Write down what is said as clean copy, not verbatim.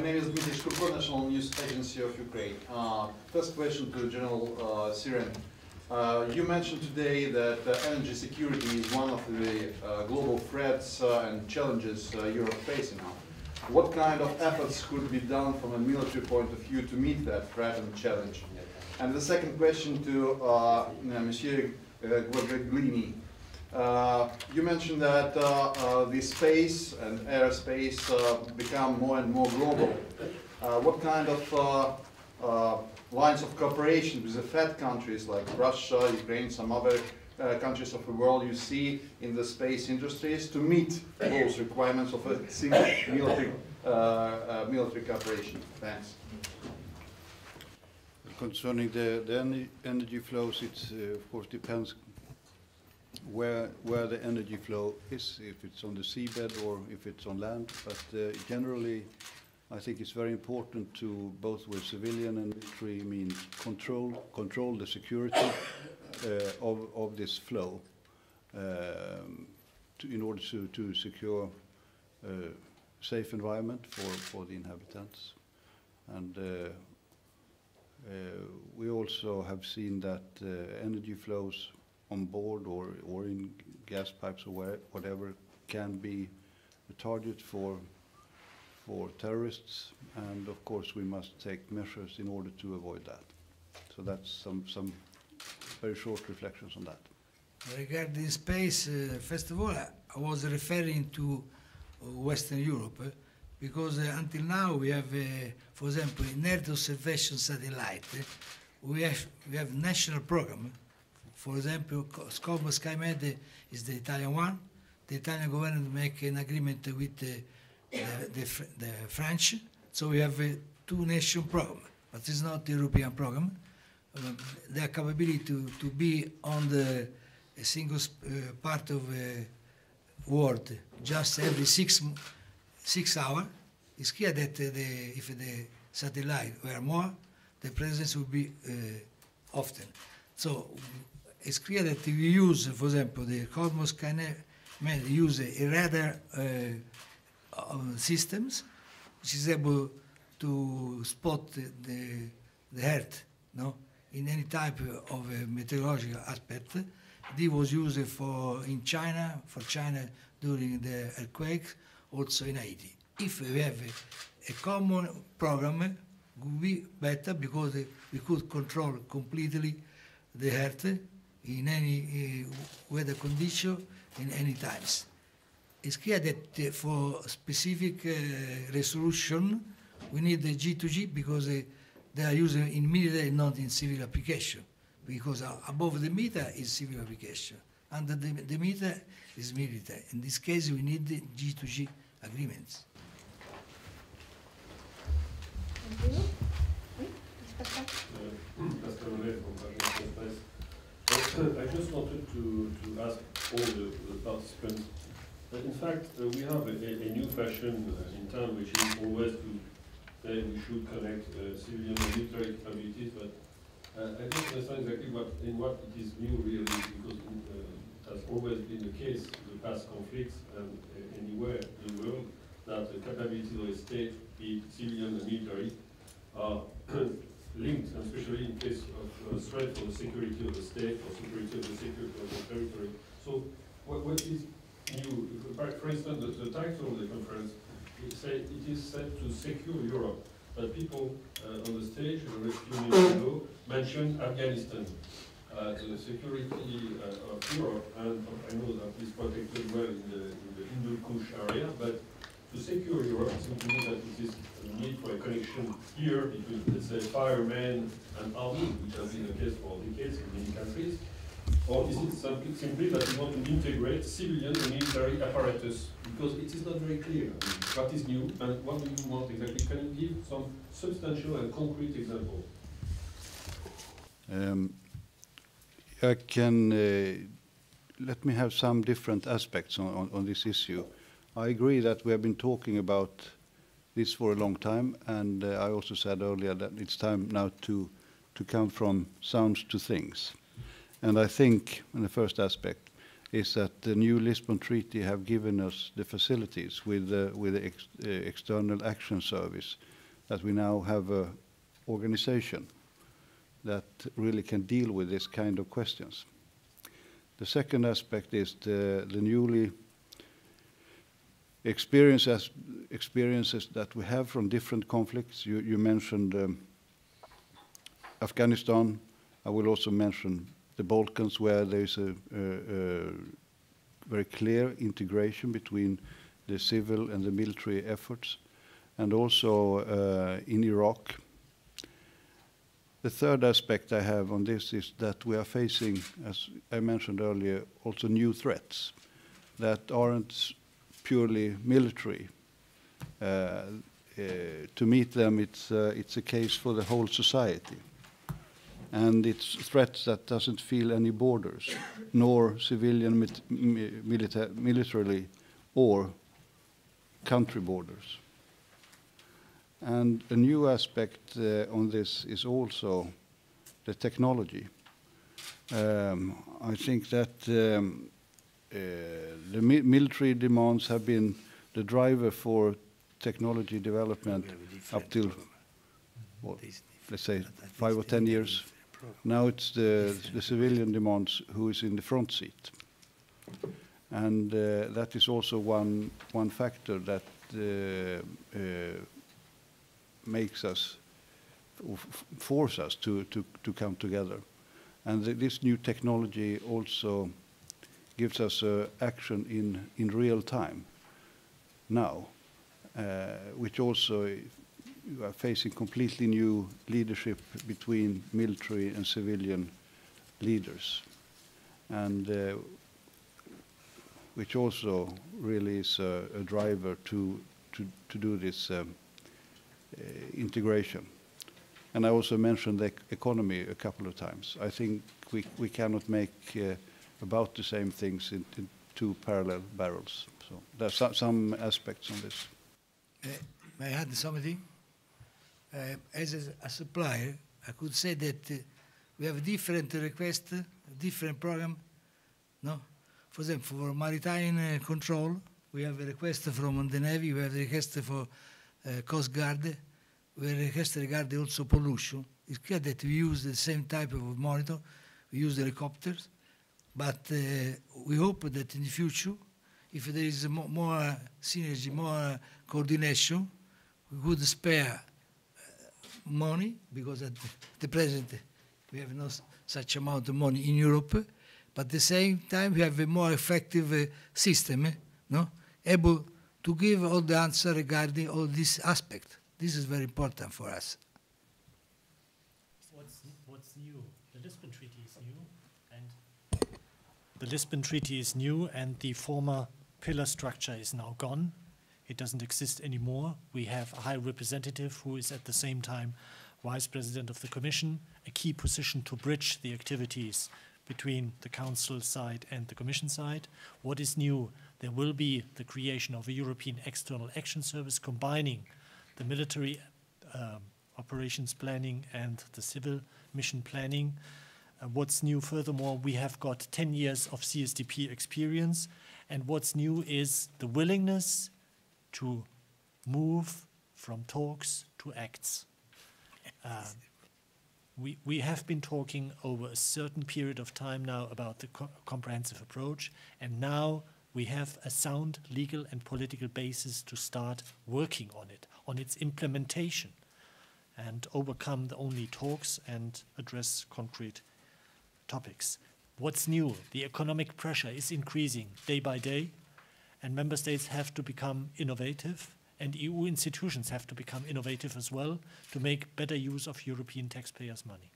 name is Dmitry Shkurko, National News Agency of Ukraine. First question to General Siren. You mentioned today that energy security is one of the global threats and challenges Europe facing now. What kind of efforts could be done from a military point of view to meet that threat and challenge? And the second question to Monsieur Guagliini. You mentioned that the space and airspace become more and more global. What kind of lines of cooperation with the Fed countries like Russia, Ukraine, some other countries of the world you see in the space industries to meet those requirements of a single military cooperation? Thanks. Concerning the energy flows, it of course depends where the energy flow is, if it's on the seabed or if it's on land. But generally, I think it's very important to, both with civilian and military means, control the security of this flow in order to secure a safe environment for the inhabitants. And we also have seen that energy flows on board or in gas pipes or whatever can be a target for terrorists, and of course we must take measures in order to avoid that. So that's some very short reflections on that. Regarding space, first of all, I was referring to Western Europe because until now we have, for example, in Earth observation satellite, we have national program. For example, Scope SkyMed is the Italian one. The Italian government make an agreement with the French, so we have a two-nation program, but it's not the European program. Their capability to be on the a single part of the world just every 6 hours. It's clear that if the satellite were more, the presence would be often. So it's clear that we use, for example, the Cosmos Skynet use a radar systems, which is able to spot the Earth, no, in any type of meteorological aspect. This was used for China during the earthquakes, also in Haiti. If we have a common program, it would be better because we could control completely the Earth in any weather condition, in any times. It's clear that for specific resolution, we need the G2G because they are used in military, not in civil application. Because above the meter is civil application, under the meter is military. In this case, we need the G2G agreements. Thank you. I just wanted to ask all the participants that in fact we have a new fashion in town, which is always to say we should connect civilian and military capabilities, but I don't understand exactly what it is new really, because it has always been the case in the past conflicts and anywhere in the world that the capabilities of a state, be it civilian and military, are linked, and especially in case of threat for the security of the state or security of the territory. So what is new? For instance, the title of the conference, it is said to secure Europe, but people on the stage a few minutes ago mentioned Afghanistan. The security of Europe, and I know that is protected well in the Hindu Kush area, but to secure Europe, it seems to me that it is a need for a connection here between, let's say, firemen and army, which has been the case for decades in many countries. Or is it simply that we want to integrate civilian and military apparatus? Because it is not very clear. I mean, what is new and what do you want exactly? Can you give some substantial and concrete examples? I can, let me have some different aspects on this issue. I agree that we have been talking about this for a long time, and I also said earlier that it's time now to come from sounds to things. And I think, in the first aspect, is that the new Lisbon Treaty have given us the facilities with the External Action Service, that we now have an organization that really can deal with this kind of questions. The second aspect is the newly experiences that we have from different conflicts. You mentioned Afghanistan. I will also mention the Balkans, where there is a very clear integration between the civil and the military efforts, and also in Iraq. The third aspect I have on this is that we are facing, as I mentioned earlier, also new threats that aren't purely military. To meet them, it's a case for the whole society. And it's threats that doesn't feel any borders, nor civilian, militarily, or country borders. And a new aspect on this is also the technology. I think that the military demands have been the driver for technology development up till, well, let's say, 5 or 10 years. Now it's the civilian demands who is in the front seat. And that is also one factor that makes us, force us to come together. And this new technology also gives us action in real time now, which also you are facing completely new leadership between military and civilian leaders, and which also really is a driver to do this integration. And I also mentioned the economy a couple of times. I think we cannot make about the same things in two parallel barrels. So there's some aspects on this. May I add something? As a supplier, I could say that we have different requests, different program. No, for example, for maritime control, we have a request from the Navy. We have a request for Coast Guard. We have a request regarding also pollution. It's clear that we use the same type of monitor. We use the helicopters, but we hope that in the future, if there is more synergy, more coordination, we could spare money, because at the present we have no such amount of money in Europe, but at the same time we have a more effective system, no? Able to give all the answer regarding all this aspect. This is very important for us. What's new? The Lisbon Treaty is new, and the Lisbon Treaty is new, and the former pillar structure is now gone. It doesn't exist anymore. We have a high representative who is at the same time Vice President of the Commission, a key position to bridge the activities between the Council side and the Commission side. What is new? There will be the creation of a European External Action Service combining the military operations planning and the civil mission planning. What's new furthermore, we have got 10 years of CSDP experience, and what's new is the willingness to move from talks to acts. We have been talking over a certain period of time now about the comprehensive approach, and now we have a sound legal and political basis to start working on it, on its implementation, and overcome the only talks and address concrete topics. What's new? The economic pressure is increasing day by day, and member states have to become innovative, and EU institutions have to become innovative as well to make better use of European taxpayers' money.